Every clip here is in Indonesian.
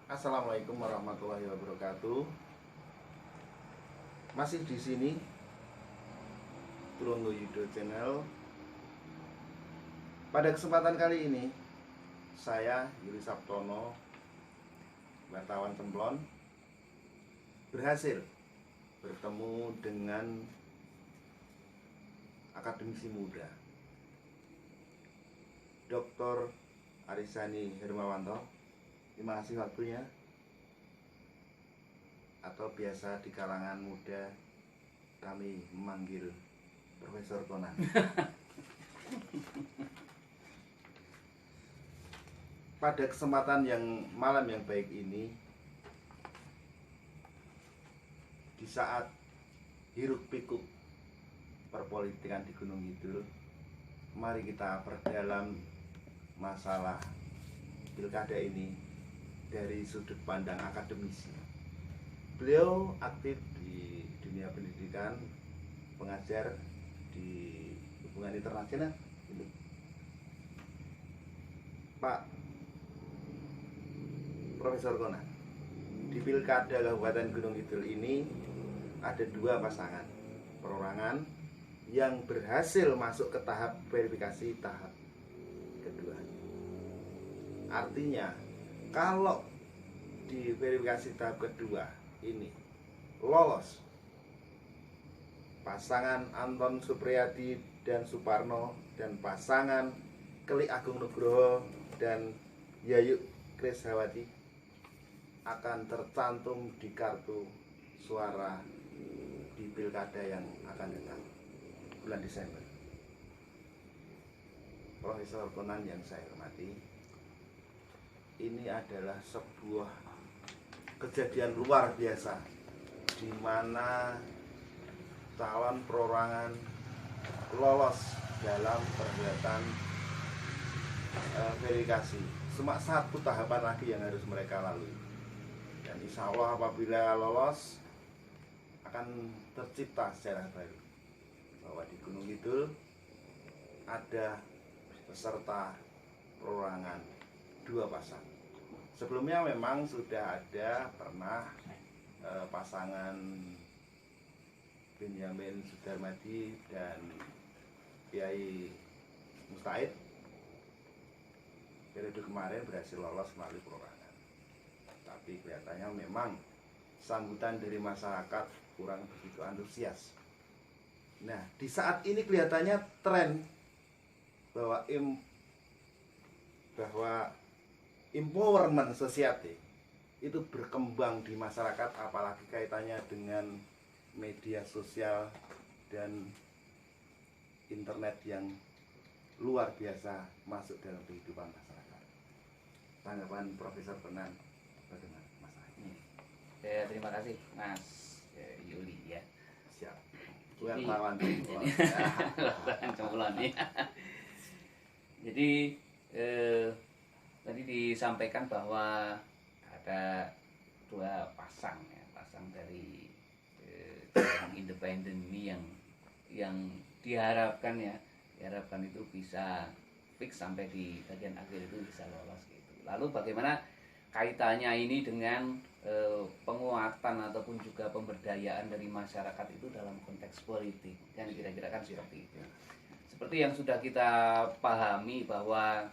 Assalamualaikum warahmatullahi wabarakatuh. Masih di sini Tulungo Yudo Channel. Pada kesempatan kali ini saya Yuri Sabtono, wartawan Cemplon, berhasil bertemu dengan akademisi muda Dr. Arisani Hermawanto. Terima kasih waktunya. Atau biasa di kalangan muda kami memanggil Profesor Conan. Pada kesempatan malam yang baik ini, di saat hiruk pikuk perpolitikan di Gunung Kidul, mari kita perdalam masalah pilkada ini dari sudut pandang akademisi. Beliau aktif di dunia pendidikan, pengajar di hubungan internasional. Pak Profesor Conan, di pilkada Kabupaten Gunung Kidul ini ada dua pasangan perorangan yang berhasil masuk ke tahap verifikasi tahap kedua. Artinya kalau di verifikasi tahap kedua ini lolos pasangan Anton Supriyadi dan Suparno dan pasangan Keli Agung Nugroho dan Yayu Krisdawati akan tercantum di kartu suara di pilkada yang akan datang bulan Desember. Profesor Conan yang saya hormati, ini adalah sebuah kejadian luar biasa di mana calon perorangan lolos dalam perhelatan verifikasi. Cuma satu tahapan lagi yang harus mereka lalui. Dan insya Allah apabila lolos akan tercipta sejarah baru bahwa di Gunung Kidul ada peserta perorangan dua pasang. Sebelumnya memang sudah ada pernah pasangan Benyamin Sudarmadi dan Kiai Mustaid periode kemarin berhasil lolos melalui perorangan. Tapi kelihatannya memang sambutan dari masyarakat kurang begitu antusias. Nah, di saat ini kelihatannya tren bahwa empowerment society itu berkembang di masyarakat, apalagi kaitannya dengan media sosial dan internet yang luar biasa masuk dalam kehidupan masyarakat. Tanggapan Profesor Conan bagaimana masalahnya? Terima kasih Mas Yuli ya. Siap. Wartawan Cemplon ya. Jadi tadi disampaikan bahwa ada dua pasang ya, pasang dari yang independen ini yang diharapkan itu bisa fix sampai di bagian akhir itu bisa lolos gitu. Lalu bagaimana kaitannya ini dengan penguatan ataupun juga pemberdayaan dari masyarakat itu dalam konteks politik, kan kira-kira kan seperti itu. Seperti yang sudah kita pahami bahwa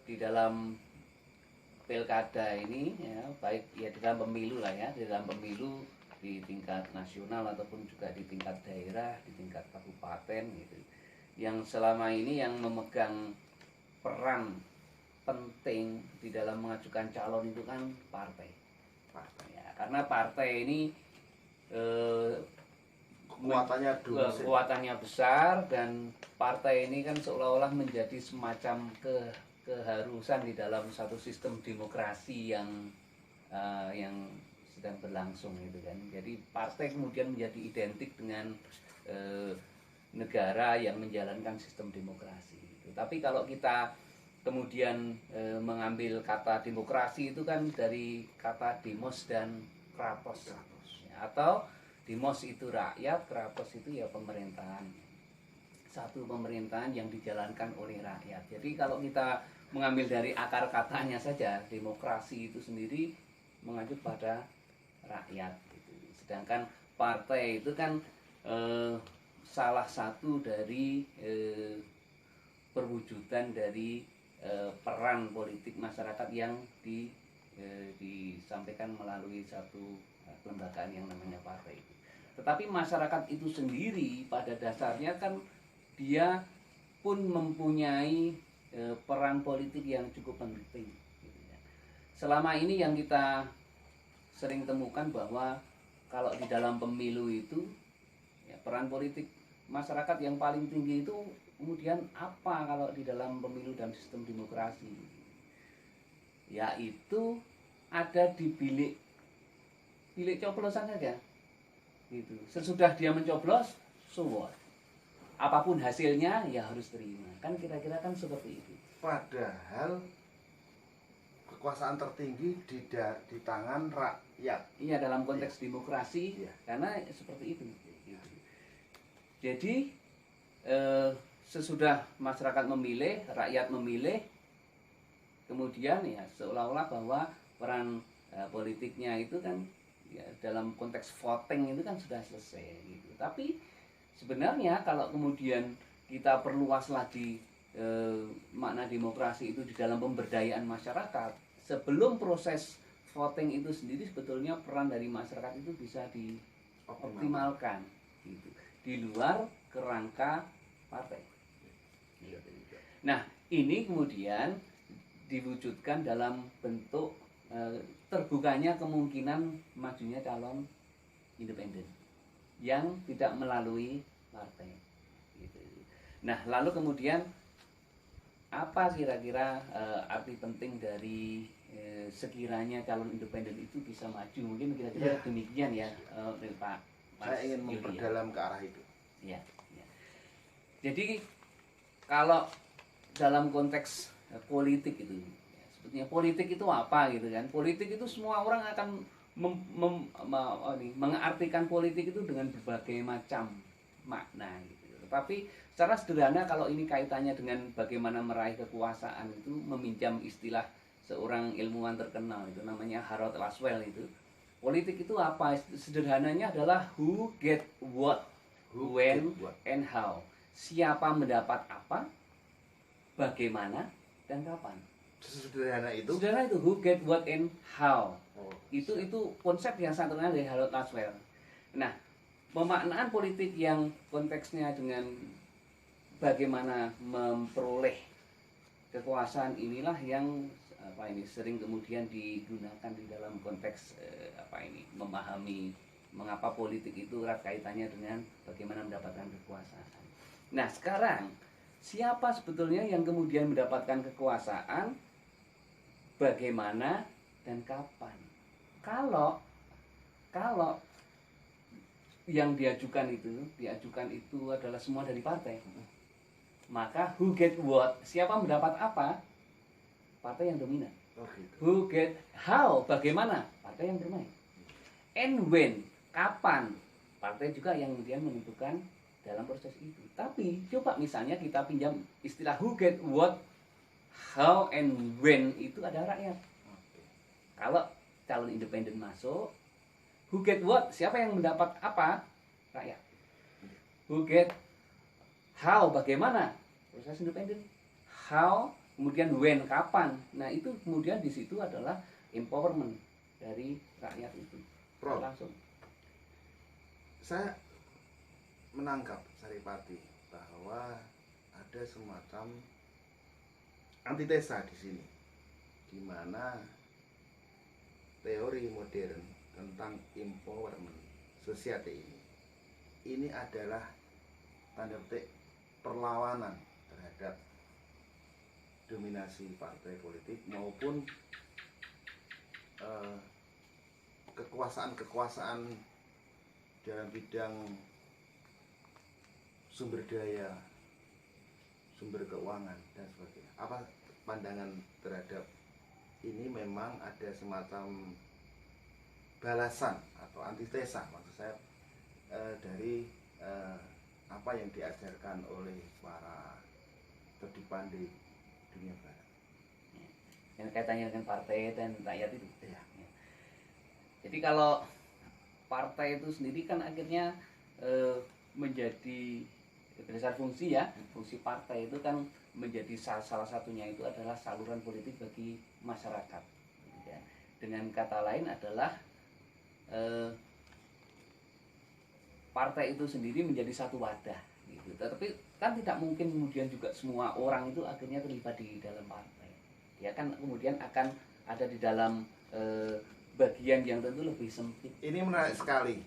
di dalam pilkada ini ya, baik ya di dalam pemilu lah ya, di dalam pemilu di tingkat nasional ataupun juga di tingkat daerah, di tingkat kabupaten gitu. Yang selama ini yang memegang peran penting di dalam mengajukan calon itu kan partai ya, karena partai ini kekuatannya besar dan partai ini kan seolah-olah menjadi semacam keharusan di dalam satu sistem demokrasi yang sedang berlangsung gitu kan. Jadi partai kemudian menjadi identik dengan negara yang menjalankan sistem demokrasi gitu. Tapi kalau kita kemudian mengambil kata demokrasi itu kan dari kata demos dan kratos ya, atau demos itu rakyat, kratos itu ya pemerintahan. Satu pemerintahan yang dijalankan oleh rakyat. Jadi kalau kita mengambil dari akar katanya saja, demokrasi itu sendiri mengacu pada rakyat gitu. Sedangkan partai itu kan salah satu dari perwujudan dari peran politik masyarakat yang disampaikan melalui satu kelembagaan yang namanya partai itu. Tetapi masyarakat itu sendiri pada dasarnya kan dia pun mempunyai peran politik yang cukup penting. Gitu ya. Selama ini yang kita sering temukan bahwa kalau di dalam pemilu itu ya, peran politik masyarakat yang paling tinggi itu kemudian apa kalau di dalam pemilu dan sistem demokrasi? Yaitu ada di bilik coblosan saja. Gitu. Sesudah dia mencoblos, so what? Apapun hasilnya ya harus terima. Kan kira-kira kan seperti itu. Padahal kekuasaan tertinggi di tangan rakyat. Iya, dalam konteks demokrasi, ya. Karena seperti itu. Gitu. Jadi sesudah masyarakat memilih, rakyat memilih, kemudian ya seolah-olah bahwa peran politiknya itu kan ya, dalam konteks voting itu kan sudah selesai gitu. Tapi sebenarnya kalau kemudian kita perluas lagi makna demokrasi itu di dalam pemberdayaan masyarakat, sebelum proses voting itu sendiri sebetulnya peran dari masyarakat itu bisa dioptimalkan gitu, di luar kerangka partai. Gitu. Nah, ini kemudian diwujudkan dalam bentuk terbukanya kemungkinan majunya calon independen yang tidak melalui partai. Gitu. Nah, lalu kemudian apa kira-kira arti penting dari sekiranya calon independen itu bisa maju? Mungkin kira-kira demikian ya, Pak. Saya ingin memperdalam ke arah itu. Ya, ya. Jadi kalau dalam konteks politik itu, sebetulnya politik itu apa gitu kan? Politik itu semua orang akan mengartikan politik itu dengan berbagai macam makna gitu. Tetapi secara sederhana kalau ini kaitannya dengan bagaimana meraih kekuasaan itu meminjam istilah seorang ilmuwan terkenal itu namanya Harold Laswell itu. Politik itu apa? Sederhananya adalah who get what, when, and how. Siapa mendapat apa, bagaimana, dan kapan. Sederhana itu. Sederhana itu who get what and how. Itu konsep yang sangat terkenal dari Harold Laswell. Nah, pemaknaan politik yang konteksnya dengan bagaimana memperoleh kekuasaan inilah yang sering kemudian digunakan di dalam konteks memahami mengapa politik itu erat kaitannya dengan bagaimana mendapatkan kekuasaan. Nah, sekarang siapa sebetulnya yang kemudian mendapatkan kekuasaan, bagaimana dan kapan? Kalau yang diajukan itu adalah semua dari partai, maka who get what, siapa mendapat apa, partai yang dominan. Who get how, bagaimana, partai yang bermain. And when, kapan, partai juga yang kemudian menentukan dalam proses itu. Tapi coba misalnya kita pinjam istilah who get what, how, and when, itu ada rakyat. Kalau calon independen masuk, who get what, siapa yang mendapat apa, rakyat. Who get how, bagaimana, proses independen. How, kemudian when, kapan. Nah, itu kemudian di situ adalah empowerment dari rakyat itu. Prof, langsung. Saya menangkap Saripati bahwa ada semacam antitesa di sini, di mana teori modern tentang empowerment society ini adalah tanda petik perlawanan terhadap dominasi partai politik maupun kekuasaan dalam bidang sumber daya, sumber keuangan dan sebagainya. Apa pandangan terhadap ini? Memang ada semacam balasan atau antitesa maksud saya dari apa yang diajarkan oleh para terdipan di dunia barat. yang kaitannya dengan partai dan rakyat itu. Ya. Jadi kalau partai itu sendiri kan akhirnya menjadi berdasar fungsi ya, fungsi partai itu kan menjadi salah satunya itu adalah saluran politik bagi masyarakat. Ya. Dengan kata lain adalah partai itu sendiri menjadi satu wadah gitu. Tetapi kan tidak mungkin kemudian juga semua orang itu akhirnya terlibat di dalam partai. Dia kan kemudian akan ada di dalam bagian yang tentu lebih sempit. Ini menarik sekali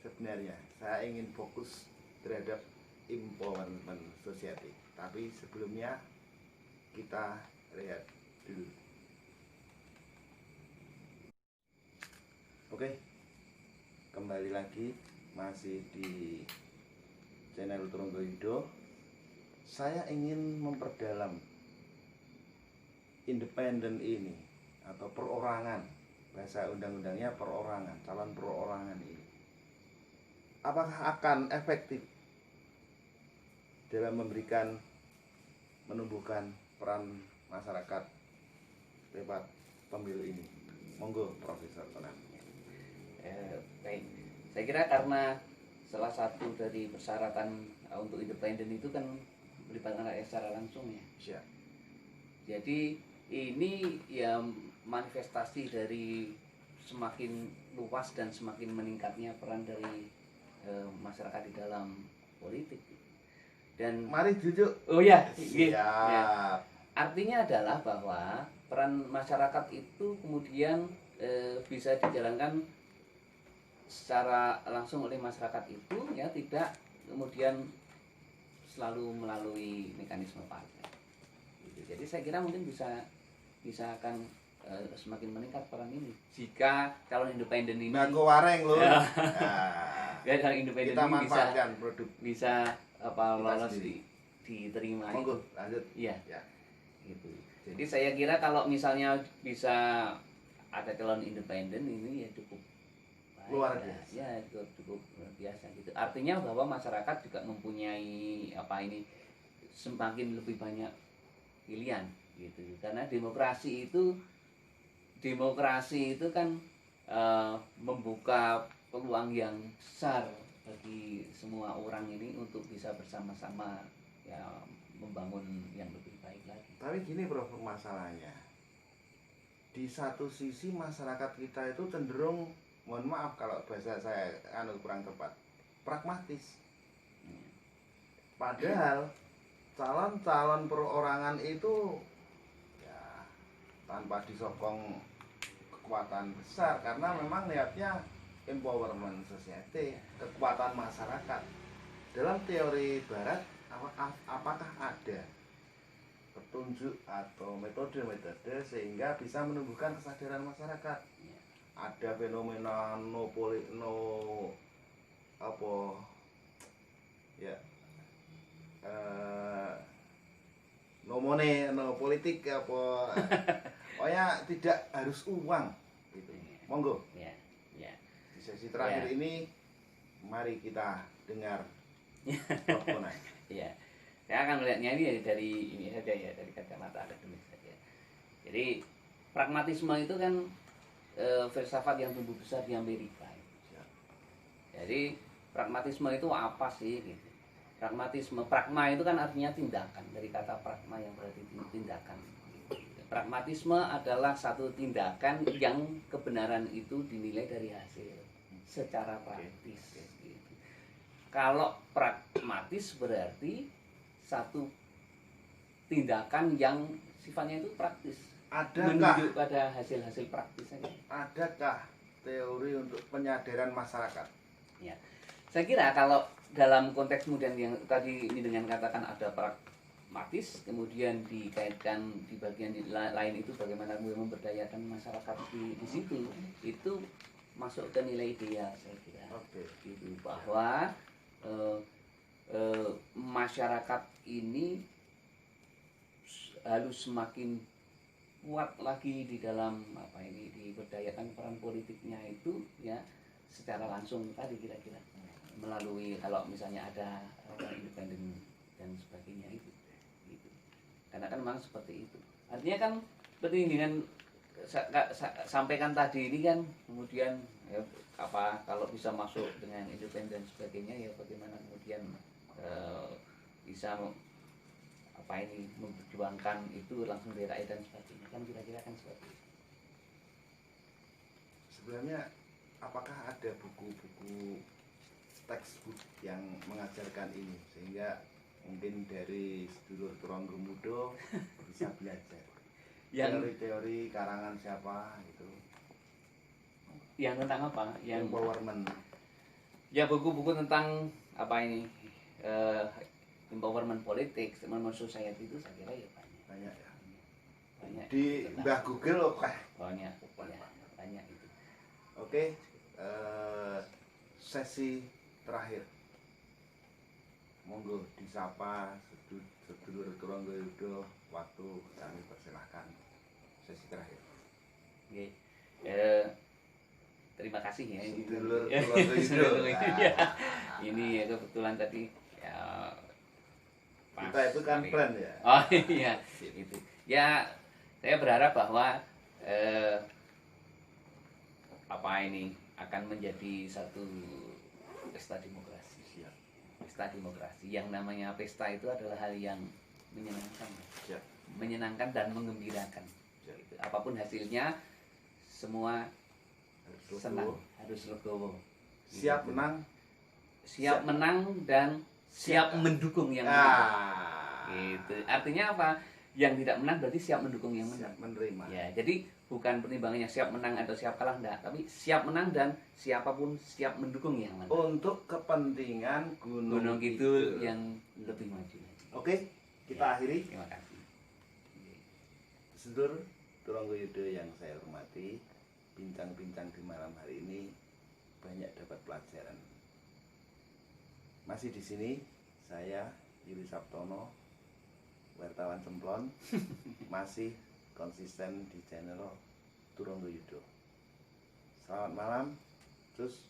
sebenarnya. Saya ingin fokus terhadap empowerment society. Tapi sebelumnya kita lihat dulu. Oke, kembali lagi masih di channel Trunggo Yudo. Saya ingin memperdalam independen ini atau perorangan, bahasa undang-undangnya perorangan, calon perorangan ini. Apakah akan efektif dalam menumbuhkan peran masyarakat lewat pemilu ini? Monggo Profesor Tonan. Baik, saya kira karena salah satu dari persyaratan untuk independen itu kan melibatkan rakyat secara langsung ya. Siap. Jadi ini ya manifestasi dari semakin luas dan semakin meningkatnya peran dari masyarakat di dalam politik. Dan Mari duduk. oh ya, Siap. ya. Artinya adalah bahwa peran masyarakat itu kemudian bisa dijalankan secara langsung oleh masyarakat itu ya, tidak kemudian selalu melalui mekanisme partai. Jadi saya kira mungkin bisa akan semakin meningkat peran ini jika calon independen ini Baku wareng loh. Ya. Nah, calon independen kita ini manfaatkan produk. bisa apa Kita lolos sendiri. diterima Monggo itu. lanjut. Iya. Ya. Gitu. Jadi saya kira kalau misalnya bisa ada calon independen ini ya cukup baik, Luar biasa. ya cukup luar biasa gitu. Artinya bahwa masyarakat juga mempunyai apa ini semakin lebih banyak pilihan gitu. Karena demokrasi itu kan membuka peluang yang besar bagi semua orang ini untuk bisa bersama-sama ya membangun yang lebih baik lagi. Tapi gini Prof, masalahnya di satu sisi masyarakat kita itu cenderung, mohon maaf kalau bahasa saya kurang tepat, pragmatis. Padahal calon-calon perorangan itu ya tanpa disokong kekuatan besar, karena memang lihatnya empowerment society, kekuatan masyarakat. Dalam teori barat, apakah ada petunjuk atau metode-metode sehingga bisa menumbuhkan kesadaran masyarakat? Ada fenomena no money, no politik apa pokoknya tidak harus uang gitu. Monggo. Ya, ya. Di sesi terakhir ini mari kita dengar Prof. Tonan. Ya. Saya akan melihatnya ini dari ini saja ya, dari kacamata akademis saja. Jadi pragmatisme itu kan filsafat yang tumbuh besar di Amerika. Jadi pragmatisme itu apa sih gitu? Pragma itu kan artinya tindakan, dari kata pragma yang berarti tindakan. Pragmatisme adalah satu tindakan yang kebenaran itu dinilai dari hasil secara praktis. Gitu. Kalau pragmatis berarti satu tindakan yang sifatnya itu praktis, menunjuk pada hasil-hasil praktis saja. Adakah teori untuk penyadaran masyarakat? Ya, saya kira kalau dalam konteks kemudian yang tadi ini dengan katakan ada pragmatis, kemudian dikaitkan di bagian lain itu bagaimana memberdayakan masyarakat di situ, itu masuk ke nilai ideal saya kira. Oke. Gitu, bahwa masyarakat ini harus semakin kuat lagi di dalam apa ini diberdayakan peran politiknya itu ya secara langsung tadi kira-kira melalui kalau misalnya ada independen dan sebagainya itu gitu. Karena kan memang seperti itu. Artinya kan seperti dengan sampaikan tadi ini kan, kemudian ya, apa kalau bisa masuk dengan independen sebagainya, ya bagaimana kemudian bisa apa ini memperjuangkan itu langsung dari rakyat dan sebagainya, kan kira-kira kan seperti itu. Sebenarnya apakah ada buku-buku textbook yang mengajarkan ini sehingga mungkin dari sedulur Turangga Muda bisa belajar Yang teori-teori karangan siapa itu yang tentang apa? Yang empowerment. ya buku-buku tentang apa ini empowerment politik, empowerment society itu saya kira ya Banyak ya. banyak Di tentang- Mbah Google loh Pak. banyak ya, banyak itu. Oke, sesi terakhir. Monggo disapa sedulur Turangga Yuda, waktu kami persilahkan. Sesi terakhir. Oke. Terima kasih ya. Sedulur Ya, Turangga sedulur Yuda. itu, ya. Ini ya kebetulan tadi ya, pas Kita itu kan hari- friend ya. Oh iya, itu. Ya, saya berharap bahwa apa ini akan menjadi satu pesta demokrasi. Siap. Pesta demokrasi. Yang namanya pesta itu adalah hal yang menyenangkan. Siap. Menyenangkan dan menggembirakan. Siap. Gitu. Apapun hasilnya, semua Harus senang, legowo. harus legowo. Siap Gitu. menang. Siap menang dan siap Siap. mendukung yang menang. Ah. Gitu. Artinya apa? Yang tidak menang berarti siap mendukung yang menang. Siap menerima. Ya, jadi bukan pertimbangannya siap menang atau siap kalah, enggak, tapi siap menang dan siapapun siap mendukung yang menang. Untuk kepentingan Gunung Kidul yang lebih maju lagi. Oke, kita Ya. akhiri. Terima kasih. Sedulur Turangga Yuda yang saya hormati, bincang-bincang di malam hari ini banyak dapat pelajaran. Masih di sini saya Yuri Sabtono, wartawan Cemplon, masih konsisten di channel Turangga Yuda. Selamat malam, terus